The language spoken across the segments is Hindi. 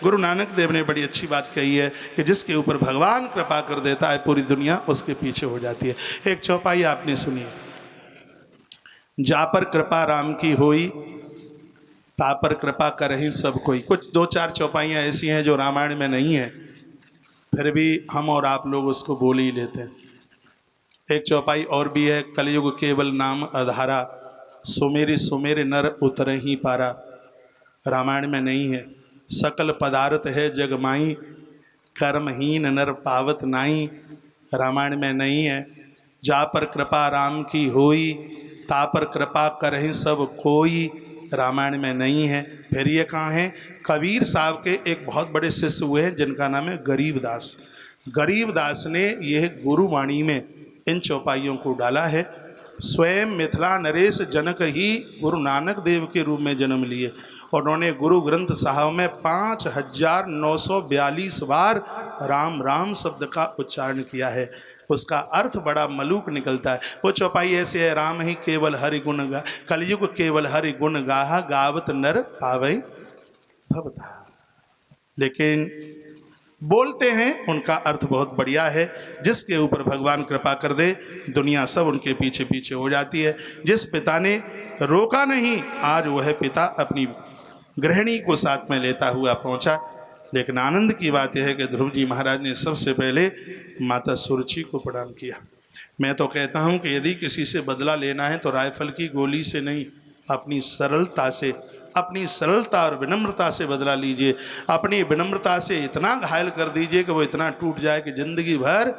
गुरु नानक देव ने बड़ी अच्छी बात कही है कि जिसके ऊपर भगवान कृपा कर देता है पूरी दुनिया उसके पीछे हो जाती है। एक चौपाई आपने सुनी है, जा पर कृपा राम की होई ता पर कृपा करहि सब कोई। कुछ दो चार चौपाइयाँ ऐसी हैं जो रामायण में नहीं है, फिर भी हम और आप लोग उसको बोल ही लेते हैं। एक चौपाई और भी है, कलयुग केवल नाम आधारा, सुमेरे सुमेरे नर उतर ही पारा। रामायण में नहीं है। सकल पदार्थ है जग माई, कर्महीन नर पावत नाई। रामायण में नहीं है। जा पर कृपा राम की होई ता पर कृपा करहि सब कोई। रामायण में नहीं है। फिर ये कहाँ है? कबीर साहब के एक बहुत बड़े शिष्य हुए हैं जिनका नाम है गरीबदास। गरीबदास ने यह गुरुवाणी में इन चौपाइयों को डाला है। स्वयं मिथिला नरेश जनक ही गुरु नानक देव के रूप में जन्म लिए और उन्होंने गुरु ग्रंथ साहब में 5942 बार राम राम शब्द का उच्चारण किया है। उसका अर्थ बड़ा मलूक निकलता है। वो चौपाई ऐसे है, राम ही केवल हरि गुण गा, कलयुग केवल हरि गुण गाहा, गावत नर पावै भवता। लेकिन बोलते हैं उनका अर्थ बहुत बढ़िया है। जिसके ऊपर भगवान कृपा कर दे दुनिया सब उनके पीछे पीछे हो जाती है। जिस पिता ने रोका नहीं, आज वह पिता अपनी गृहिणी को साथ में लेता हुआ पहुंचा। लेकिन आनंद की बात यह है कि ध्रुव जी महाराज ने सबसे पहले माता सुरुचि को प्रणाम किया। मैं तो कहता हूं कि यदि किसी से बदला लेना है तो राइफल की गोली से नहीं, अपनी सरलता से, अपनी सरलता और विनम्रता से बदला लीजिए। अपनी विनम्रता से इतना घायल कर दीजिए कि वो इतना टूट जाए कि जिंदगी भर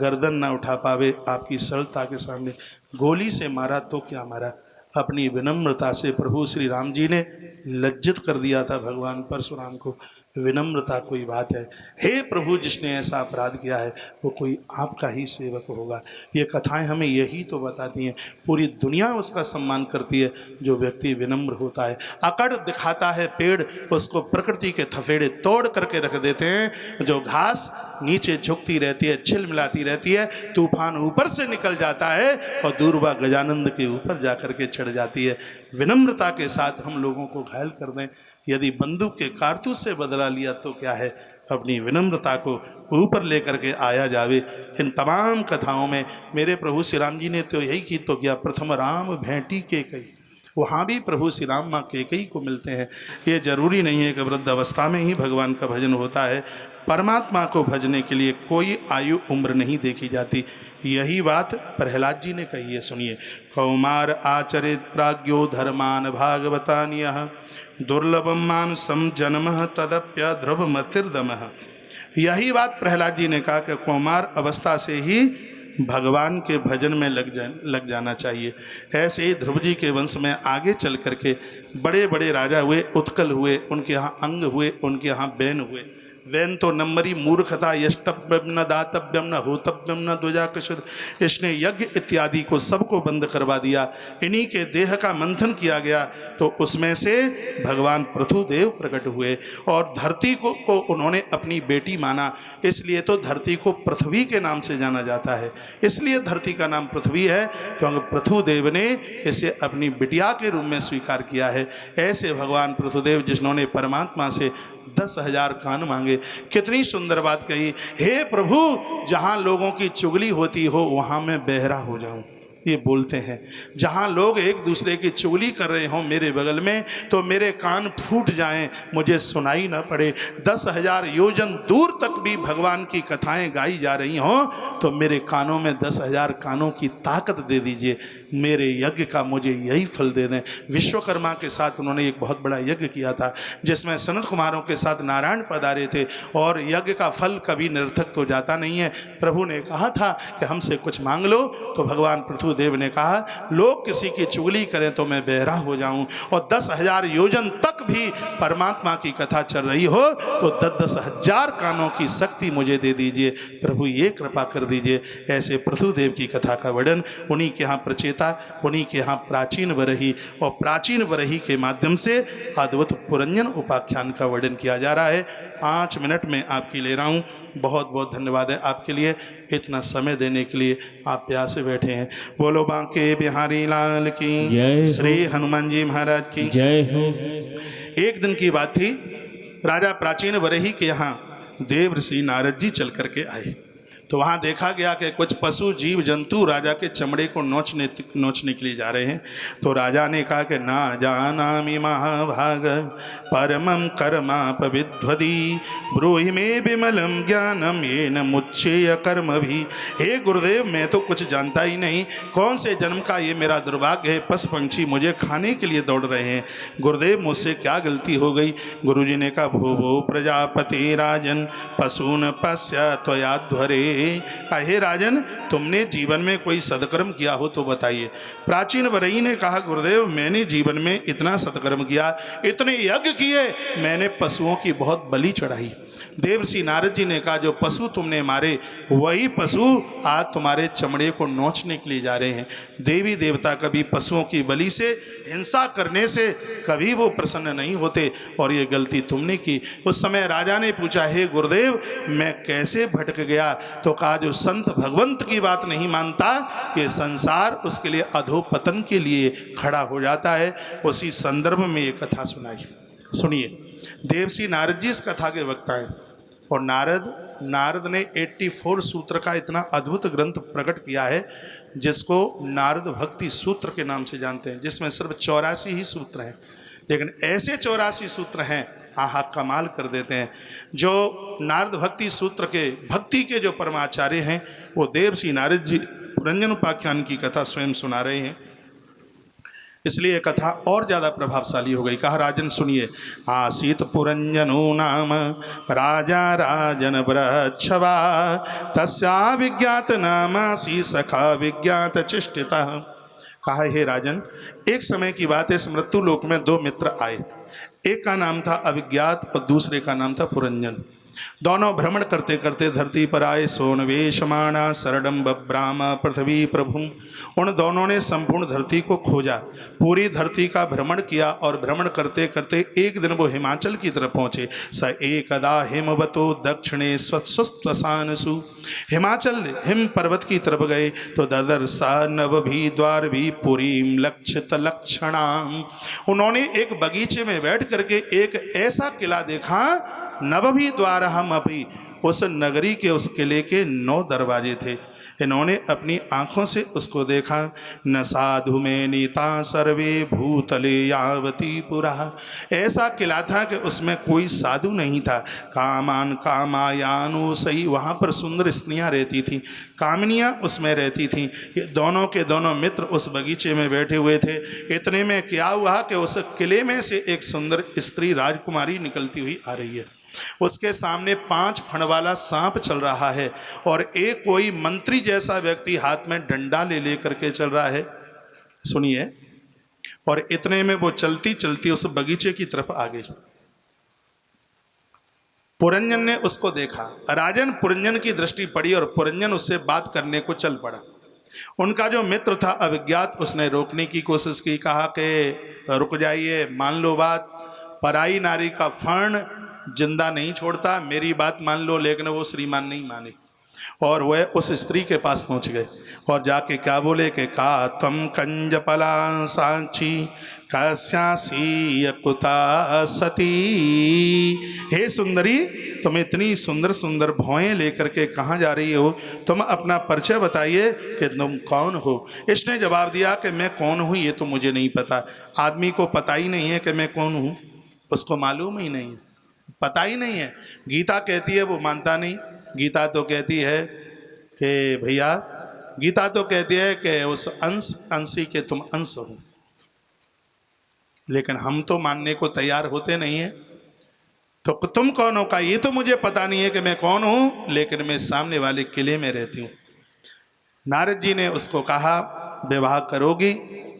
गर्दन ना उठा पावे आपकी सरलता के सामने। गोली से मारा तो क्या मारा, अपनी विनम्रता से प्रभु श्री राम जी ने लज्जित कर दिया था भगवान परशुराम को। विनम्रता कोई बात है। हे प्रभु, जिसने ऐसा अपराध किया है वो कोई आपका ही सेवक होगा। ये कथाएं हमें यही तो बताती हैं। पूरी दुनिया उसका सम्मान करती है जो व्यक्ति विनम्र होता है। अकड़ दिखाता है पेड़, उसको प्रकृति के थफेड़े तोड़ करके रख देते हैं। जो घास नीचे झुकती रहती है, छिलमिलाती रहती है, तूफान ऊपर से निकल जाता है और दूरबा गजानंद के ऊपर जाकर के चढ़ जाती है। विनम्रता के साथ हम लोगों को घायल कर दें। यदि बंदूक के कारतूस से बदला लिया तो क्या है, अपनी विनम्रता को ऊपर लेकर के आया जावे। इन तमाम कथाओं में मेरे प्रभु श्री राम जी ने तो यही की तो किया, प्रथम राम भेंटी केकई। वहाँ भी प्रभु श्री राम माँ केकई को मिलते हैं। ये जरूरी नहीं है कि वृद्ध अवस्था में ही भगवान का भजन होता है। परमात्मा को भजने के लिए कोई आयु उम्र नहीं देखी जाती। यही बात प्रहलाद जी ने कही है, सुनिए। कौमार आचरित प्राज्ञो धर्मान भागवतान्यः दुर्लभम मानसम जन्म तदप्य ध्रुव मतिर्दम। यही बात प्रहलाद जी ने कहा कि कौमार अवस्था से ही भगवान के भजन में लग जाना चाहिए। ऐसे ही ध्रुव जी के वंश में आगे चल करके बड़े बड़े राजा हुए, उत्कल हुए, उनके यहाँ अंग हुए, उनके यहाँ बैन हुए। वैन तो नंबरी मूर्खता, यष्टव्यम न दातव्यम न होतव्यम न द्विजाकृशुद। इसने यज्ञ इत्यादि को सबको बंद करवा दिया। इन्हीं के देह का मंथन किया गया तो उसमें से भगवान पृथुदेव प्रकट हुए और धरती को उन्होंने अपनी बेटी माना। इसलिए तो धरती को पृथ्वी के नाम से जाना जाता है। इसलिए धरती का नाम पृथ्वी है क्योंकि पृथुदेव ने इसे अपनी बिटिया के रूप में स्वीकार किया है। ऐसे भगवान पृथुदेव जिन्होंने परमात्मा से 10,000 कान मांगे। कितनी सुंदर बात कही, हे प्रभु, जहाँ लोगों की चुगली होती हो वहाँ मैं बहरा हो जाऊँ। ये बोलते हैं जहाँ लोग एक दूसरे की चुगली कर रहे हों मेरे बगल में तो मेरे कान फूट जाएं, मुझे सुनाई ना पड़े। 10,000 योजन दूर तक भी भगवान की कथाएं गाई जा रही हों तो मेरे कानों में 10,000 कानों की ताकत दे दीजिए। मेरे यज्ञ का मुझे यही फल दे दें। विश्वकर्मा के साथ उन्होंने एक बहुत बड़ा यज्ञ किया था जिसमें सनत कुमारों के साथ नारायण पधारे थे और यज्ञ का फल कभी निरर्थक तो जाता नहीं है। प्रभु ने कहा था कि हमसे कुछ मांग लो तो भगवान पृथुदेव ने कहा लोग किसी की चुगली करें तो मैं बहरा हो जाऊं और 10,000 योजन तक भी परमात्मा की कथा चल रही हो तो 10,000 कानों की शक्ति मुझे दे दीजिए। प्रभु ये कृपा कर दीजिए। ऐसे पृथुदेव की कथा का वर्णन उन्हीं के यहाँ प्रचेता, उन्हीं के यहाँ प्राचीन बरही और प्राचीन बरही के माध्यम से अद्भुत पुरंजन उपाख्यान का वर्णन किया जा रहा है। 5 मिनट में आपकी ले रहा हूँ। बहुत बहुत धन्यवाद है आपके लिए, इतना समय देने के लिए। आप प्यास से बैठे हैं। बोलो बांके बिहारी लाल की, श्री हनुमान जी महाराज की जय हो। एक दिन की बात थी, राजा प्राचीन बरही के यहाँ देव ऋषि नारद जी चल करके आए तो वहाँ देखा गया कि कुछ पशु जीव जंतु राजा के चमड़े को नोचने के लिए जा रहे हैं। तो राजा ने कहा कि ना जानामि महाभाग परमं कर्माप विद्वदी ब्रूहि मे विमलम ज्ञानम येन मुच्येय कर्म भी। हे गुरुदेव, मैं तो कुछ जानता ही नहीं, कौन से जन्म का ये मेरा दुर्भाग्य है, पशु पंछी मुझे खाने के लिए दौड़ रहे हैं। गुरुदेव, मुझसे क्या गलती हो गई? गुरुजी ने कहा भो भो प्रजापति राजन पशून पश्य त्वयाध्वरे। हे राजन, तुमने जीवन में कोई सदकर्म किया हो तो बताइए। प्राचीन बरई ने कहा गुरुदेव, मैंने जीवन में इतना सदकर्म किया, इतने यज्ञ किए, मैंने पशुओं की बहुत बलि चढ़ाई। देवर्षि नारद जी ने कहा जो पशु तुमने मारे वही पशु आज तुम्हारे चमड़े को नोचने के लिए जा रहे हैं। देवी देवता कभी पशुओं की बलि से, हिंसा करने से कभी वो प्रसन्न नहीं होते और ये गलती तुमने की। उस समय राजा ने पूछा हे गुरुदेव, मैं कैसे भटक गया? तो कहा जो संत भगवंत की बात नहीं मानता, ये संसार उसके लिए अधोपतन के लिए खड़ा हो जाता है। उसी संदर्भ में ये कथा सुनाई। सुनिए, देवर्षि नारद जी इस कथा के वक्ता हैं और नारद ने 84 सूत्र का इतना अद्भुत ग्रंथ प्रकट किया है जिसको नारद भक्ति सूत्र के नाम से जानते हैं, जिसमें सिर्फ 84 ही सूत्र हैं, लेकिन ऐसे 84 सूत्र हैं आहा कमाल कर देते हैं। जो नारद भक्ति सूत्र के भक्ति के जो परमाचार्य हैं वो देवर्षि नारद जी पुरंजन उपाख्यान की कथा स्वयं सुना रहे हैं, इसलिए कथा और ज़्यादा प्रभावशाली हो गई। कहा राजन सुनिए, आसीत पुरंजनो नाम राजा राजन ब्रच्छवा तस्या विज्ञात नामासी सखा विज्ञात चिष्टिता। कहा हे राजन, एक समय की बात है, इस मृत्यु लोक में दो मित्र आए। एक का नाम था अविज्ञात और दूसरे का नाम था पुरंजन। दोनों भ्रमण करते करते धरती पर आए। सोनवेशमाणा शरणम बब्राम पृथ्वी प्रभुम। उन दोनों ने संपूर्ण धरती को खोजा, पूरी धरती का भ्रमण किया और भ्रमण करते करते एक दिन वो हिमाचल की तरफ पहुँचे। स एकदा हिमवतो दक्षिणे स्वस्वसानसु। हिमाचल हिम पर्वत की तरफ गए तो ददर सा नव भी द्वार भी पुरीम लक्षित लक्षणाम। उन्होंने एक बगीचे में बैठ करके एक ऐसा किला देखा, नवभी द्वार हम अभी। उस नगरी के उस किले के 9 दरवाजे थे। इन्होंने अपनी आंखों से उसको देखा। न साधु में नीता सर्वे भूतले यावती पुरा। ऐसा किला था कि उसमें कोई साधु नहीं था। कामान कामायानु सही, वहाँ पर सुंदर स्त्रियाँ रहती थीं, कामनियाँ उसमें रहती थीं। ये दोनों के दोनों मित्र उस बगीचे में बैठे हुए थे। इतने में क्या हुआ कि उस किले में से एक सुंदर स्त्री राजकुमारी निकलती हुई आ रही है। उसके सामने 5 फण वाला सांप चल रहा है और एक कोई मंत्री जैसा व्यक्ति हाथ में डंडा ले करके चल रहा है। सुनिए, और इतने में वो चलती चलती उस बगीचे की तरफ आ गई। पुरंजन ने उसको देखा। राजन, पुरंजन की दृष्टि पड़ी और पुरंजन उससे बात करने को चल पड़ा। उनका जो मित्र था अविज्ञात, उसने रोकने की कोशिश की। कहा कि रुक जाइए, मान लो बात, पराई नारी का फण जिंदा नहीं छोड़ता, मेरी बात मान लो। लेकिन वो श्रीमान नहीं माने और वह उस स्त्री के पास पहुंच गए और जाके क्या बोले कि का तम कंजपला साक्षी कस्यासी यकुता सती। हे सुंदरी, तुम इतनी सुंदर सुंदर भौएं लेकर के कहाँ जा रही हो? तुम अपना परिचय बताइए कि तुम कौन हो। इसने जवाब दिया कि मैं कौन हूँ ये तो मुझे नहीं पता। आदमी को पता ही नहीं है कि मैं कौन हूँ, उसको मालूम ही नहीं है, पता ही नहीं है। गीता कहती है, वो मानता नहीं। गीता तो कहती है कि भैया, गीता तो कहती है कि उस अंशी के तुम अंश हो, लेकिन हम तो मानने को तैयार होते नहीं है। तो तुम कौन हो? का ये तो मुझे पता नहीं है कि मैं कौन हूं, लेकिन मैं सामने वाले किले में रहती हूँ। नारद जी ने उसको कहा विवाह करोगी?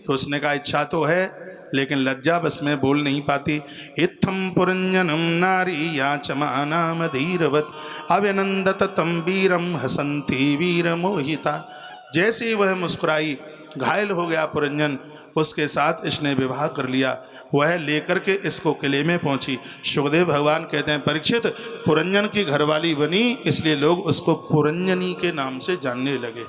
तो उसने कहा इच्छा तो है, लेकिन लज्जा बस में बोल नहीं पाती। इत्थम पुरंजनम नारी याचमानाम धीरवत अभिनंदत तम वीरम हसंती वीर मोहिता। जैसे ही वह मुस्कुराई, घायल हो गया पुरंजन, उसके साथ इसने विवाह कर लिया। वह लेकर के इसको किले में पहुंची। सुखदेव भगवान कहते हैं परीक्षित पुरंजन की घरवाली बनी, इसलिए लोग उसको पुरंजनी के नाम से जानने लगे।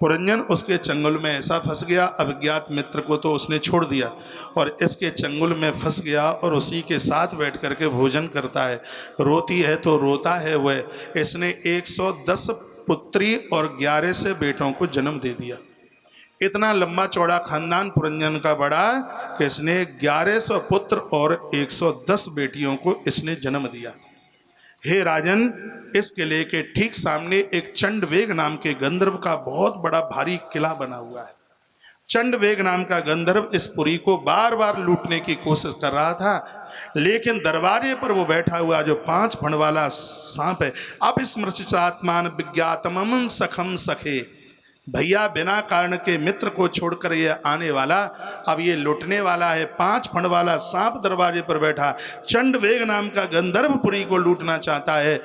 पुरंजन उसके चंगुल में ऐसा फंस गया, अभिज्ञात मित्र को तो उसने छोड़ दिया और इसके चंगुल में फंस गया और उसी के साथ बैठ करके भोजन करता है। रोती है तो रोता है वह। इसने 110 पुत्री और 11 से बेटों को जन्म दे दिया। इतना लंबा चौड़ा खानदान पुरंजन का बड़ा कि इसने 1100 पुत्र और 110 बेटियों को इसने जन्म दिया। हे राजन, इस किले के ठीक सामने एक चंडवेग नाम के गंधर्व का बहुत बड़ा भारी किला बना हुआ है। चंडवेग नाम का गंधर्व इस पुरी को बार बार लूटने की कोशिश कर रहा था, लेकिन दरवाजे पर वो बैठा हुआ जो 5 फण वाला सांप है, अभिस्मृत्यात्मान विज्ञातमं सखम सखे, भैया बिना कारण के मित्र को छोड़कर ये आने वाला, अब ये लुटने वाला है। 5 फण वाला सांप दरवाजे पर बैठा चंडवेग नाम का गंधर्व पुरी को लूटना चाहता है,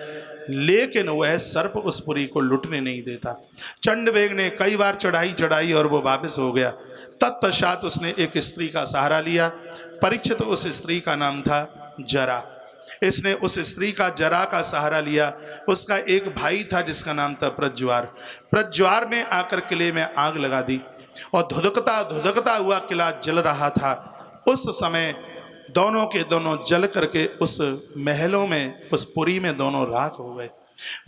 लेकिन वह सर्प उस पुरी को लुटने नहीं देता। चंडवेग ने कई बार चढ़ाई और वो वापस हो गया। तत्पश्चात उसने एक स्त्री का सहारा लिया। परीक्षित उस स्त्री का नाम था जरा। इसने उस स्त्री का जरा का सहारा लिया। उसका एक भाई था जिसका नाम था प्रज्वार। प्रज्वार ने आकर किले में आग लगा दी और धुधकता हुआ किला जल रहा था। उस समय दोनों के दोनों जल करके उस महलों में, उस पुरी में दोनों राख हो गए।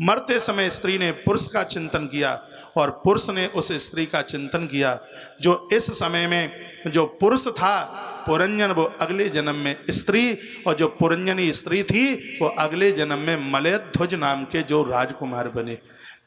मरते समय स्त्री ने पुरुष का चिंतन किया और पुरुष ने उस स्त्री का चिंतन किया। जो इस समय में जो पुरुष था पुरंजन, वो अगले जन्म में स्त्री, और जो पुरंजनी स्त्री थी वो अगले जन्म में मलयध्वज नाम के जो राजकुमार बने।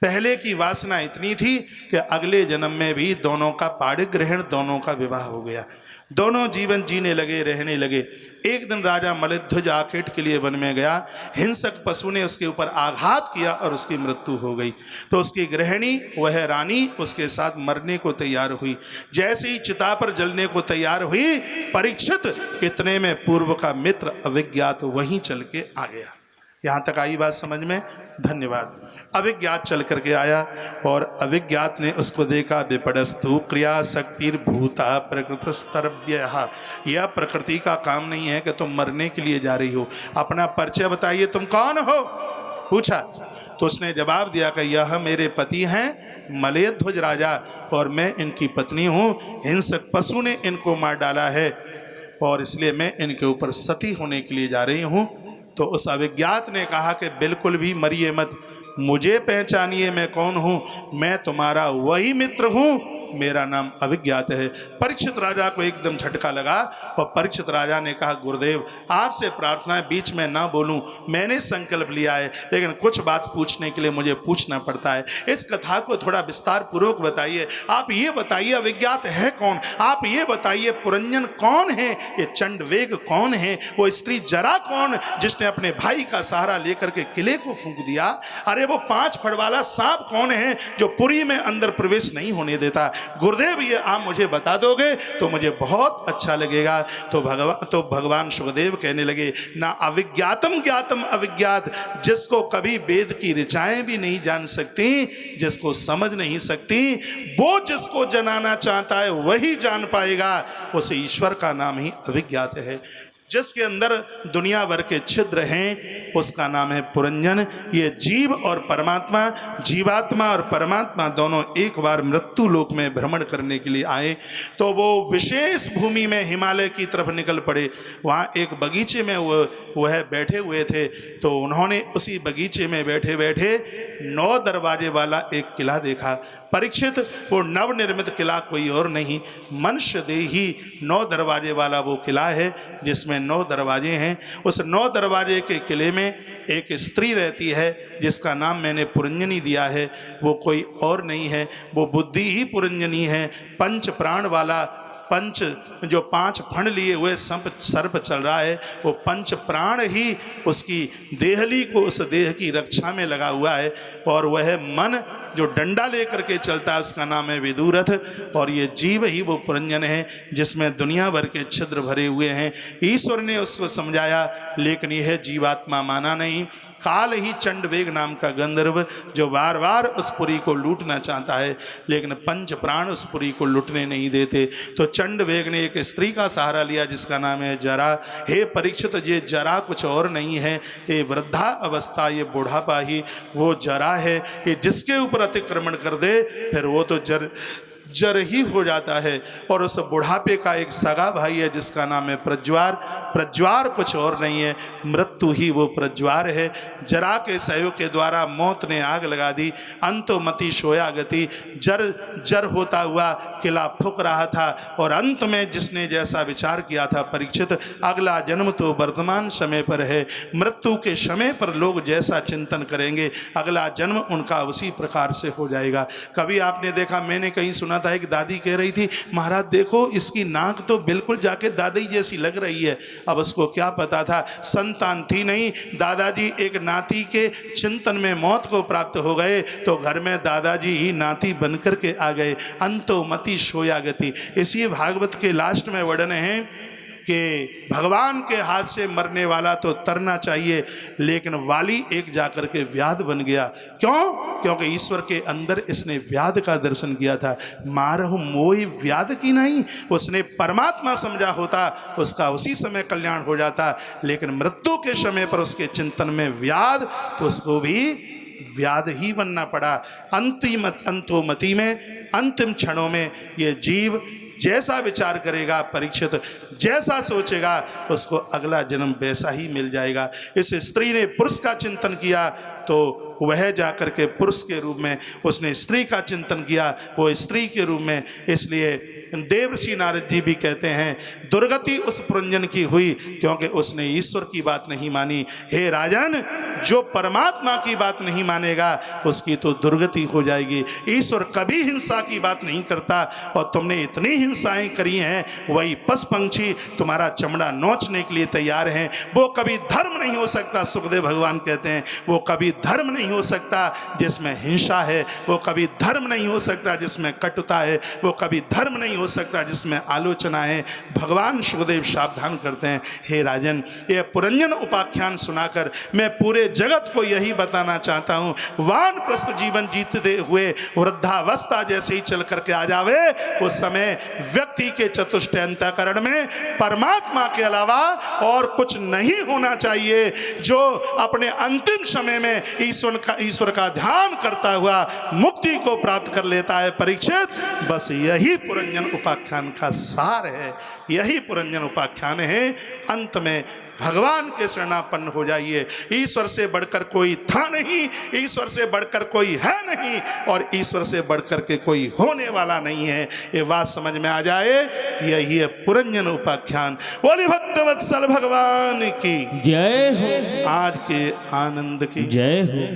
पहले की वासना इतनी थी कि अगले जन्म में भी दोनों का पाणिग्रहण, दोनों का विवाह हो गया। दोनों जीवन जीने लगे, रहने लगे। एक दिन राजा मलयध्वज आखेट के लिए वन में गया। हिंसक पशु ने उसके ऊपर आघात किया और उसकी मृत्यु हो गई। तो उसकी गृहिणी, वह रानी, उसके साथ मरने को तैयार हुई। जैसे ही चिता पर जलने को तैयार हुई, परीक्षित, इतने में पूर्व का मित्र अभिज्ञात वहीं चल के आ गया। यहाँ तक आई बात समझ में? धन्यवाद। अभिज्ञात चल करके आया और अभिज्ञात ने उसको देखा। विपड़स्तु क्रिया शक्तिर्भूता प्रकृतस्तरव्य। यह प्रकृति का काम नहीं है कि तुम मरने के लिए जा रही हो। अपना परिचय बताइए, तुम कौन हो? पूछा तो उसने जवाब दिया कि यह मेरे पति हैं मलयध्वज राजा और मैं इनकी पत्नी हूँ। हिंसक पशु ने इनको मार डाला है और इसलिए मैं इनके ऊपर सती होने के लिए जा रही हूँ। तो उस अभिज्ञात ने कहा कि बिल्कुल भी मरिए मत, मुझे पहचानिए मैं कौन हूँ। मैं तुम्हारा वही मित्र हूँ, मेरा नाम अभिज्ञात है। परीक्षित राजा को एकदम झटका लगा और परीक्षित राजा ने कहा, गुरुदेव आपसे प्रार्थना है बीच में ना बोलूं, मैंने संकल्प लिया है, लेकिन कुछ बात पूछने के लिए मुझे पूछना पड़ता है। इस कथा को थोड़ा विस्तार पूर्वक बताइए। आप ये बताइए अभिज्ञात है कौन? आप ये बताइए पुरंजन कौन है? ये चंडवेग कौन है? वो स्त्री जरा कौन जिसने अपने भाई का सहारा लेकर के किले को फूंक दिया? अरे वो 5 फड़ वाला सांप कौन है जो पुरी में अंदर प्रवेश नहीं होने देता? गुरुदेव ये आप मुझे बता दोगे तो मुझे बहुत अच्छा लगेगा। तो भगवान सुखदेव कहने लगे, ना अविज्ञातम ज्ञातम अविज्ञात, जिसको कभी वेद की ऋचाएं भी नहीं जान सकती, जिसको समझ नहीं सकती, वो जिसको जनाना चाहता है वही जान पाएगा। उस ईश्वर का नाम ही अविज्ञात है। जिसके अंदर दुनिया भर के छिद्र हैं उसका नाम है पुरंजन। ये जीव और परमात्मा, जीवात्मा और परमात्मा दोनों एक बार मृत्यु लोक में भ्रमण करने के लिए आए तो वो विशेष भूमि में हिमालय की तरफ निकल पड़े। वहाँ एक बगीचे में वह बैठे हुए थे। तो उन्होंने उसी बगीचे में बैठे बैठे 9 दरवाजे वाला एक किला देखा। परीक्षित, वो नवनिर्मित किला कोई और नहीं, मनुष्य देही 9 दरवाजे वाला वो किला है जिसमें 9 दरवाजे हैं। उस 9 दरवाजे के किले में एक स्त्री रहती है जिसका नाम मैंने पुरंजनी दिया है। वो कोई और नहीं है, वो बुद्धि ही पुरंजनी है। 5 प्राण वाला, जो 5 फण लिए हुए सर्प चल रहा है, वो 5 प्राण ही उसकी देहली को, उस देह की रक्षा में लगा हुआ है। और वह मन जो डंडा लेकर के चलता है उसका नाम है विदुरथ। और ये जीव ही वो पुरंजन है जिसमें दुनिया भर के छिद्र भरे हुए हैं। ईश्वर ने उसको समझाया लेकिन यह जीवात्मा माना नहीं। काल ही चंडवेग नाम का गंधर्व जो बार बार उस पुरी को लूटना चाहता है, लेकिन पंच प्राण उस पुरी को लूटने नहीं देते। तो चंडवेग ने एक स्त्री का सहारा लिया जिसका नाम है जरा। हे परीक्षित, ये जरा कुछ और नहीं है, ये वृद्धा अवस्था, ये बुढ़ापा ही वो जरा है। ये जिसके ऊपर अतिक्रमण कर दे फिर वो तो जर ही हो जाता है। और उस बुढ़ापे का एक सगा भाई है जिसका नाम है प्रज्वार। प्रज्वार कुछ और नहीं है, मृत्यु ही वो प्रज्वार है। जरा के सहयोग के द्वारा मौत ने आग लगा दी। अंतोमति सोया गति, जर होता हुआ किला फूक रहा था। और अंत में जिसने जैसा विचार किया था परीक्षित, अगला जन्म तो वर्तमान समय पर है, मृत्यु के समय पर लोग जैसा चिंतन करेंगे अगला जन्म उनका उसी प्रकार से हो जाएगा। कभी आपने देखा, मैंने कहीं सुना था, एक दादी कह रही थी, महाराज देखो इसकी नाक तो बिल्कुल जाके दादी जैसी लग रही है। अब उसको क्या पता था, संतान थी नहीं, दादाजी एक नाती के चिंतन में मौत को प्राप्त हो गए तो घर में दादाजी ही नाती बनकर के आ गए। अंतोमति सोया गति। इसी भागवत के लास्ट में वर्णन है कि भगवान के हाथ से मरने वाला तो तरना चाहिए, लेकिन वाली एक जाकर के व्याध बन गया। क्यों? क्योंकि ईश्वर के अंदर इसने व्याध का दर्शन किया था। मारहु मोहि व्याध की नहीं, उसने परमात्मा समझा होता उसका उसी समय कल्याण हो जाता, लेकिन मृत्यु के समय पर उसके चिंतन में व्याध, तो उसको भी व्याध ही बनना पड़ा। अंतोमति में, अंतिम क्षणों में ये जीव जैसा विचार करेगा परीक्षित, जैसा सोचेगा उसको अगला जन्म वैसा ही मिल जाएगा। इस स्त्री ने पुरुष का चिंतन किया तो वह जाकर के पुरुष के रूप में, उसने स्त्री का चिंतन किया वो स्त्री के रूप में। इसलिए देवर्षि नारद जी भी कहते हैं दुर्गति उस पुरंजन की हुई क्योंकि उसने ईश्वर की बात नहीं मानी। हे राजन, जो परमात्मा की बात नहीं मानेगा उसकी तो दुर्गति हो जाएगी। ईश्वर कभी हिंसा की बात नहीं करता और तुमने इतनी हिंसाएं करी हैं, वही पशु पंक्षी तुम्हारा चमड़ा नोचने के लिए तैयार हैं। वो कभी धर्म नहीं हो सकता, सुखदेव भगवान कहते हैं, वो कभी धर्म नहीं हो सकता जिसमें हिंसा है, वो कभी धर्म नहीं हो सकता जिसमें कटुता है, वो कभी धर्म नहीं हो सकता जिसमें आलोचना है। भगवान सुखदेव सावधान करते हैं, हे राजन, ये पुरंजन उपाख्यान सुनाकर मैं पूरे जगत को यही बताना चाहता हूँ, वानप्रस्थ जीवन जीतते हुए वृद्धावस्था जैसे ही चल करके आ जावे उस समय व्यक्ति के चतुष्टय अंतःकरण में परमात्मा के अलावा और कुछ नहीं होना चाहिए। जो अपने अंतिम समय में ईश्वर का ध्यान करता हुआ मुक्ति को प्राप्त कर लेता है परीक्षित, बस यही पुरंजन उपाख्यान का सार है, यही पुरंजन उपाख्यान है। अंत में भगवान के शरणापन्न हो जाइए। ईश्वर से बढ़कर कोई था नहीं, ईश्वर से बढ़कर कोई है नहीं और ईश्वर से बढ़कर के कोई होने वाला नहीं है। ये बात समझ में आ जाए, यही है पुरंजन उपाख्यान। बोले भक्तवत्सल भगवान की जय हो, आज के आनंद की जय हो।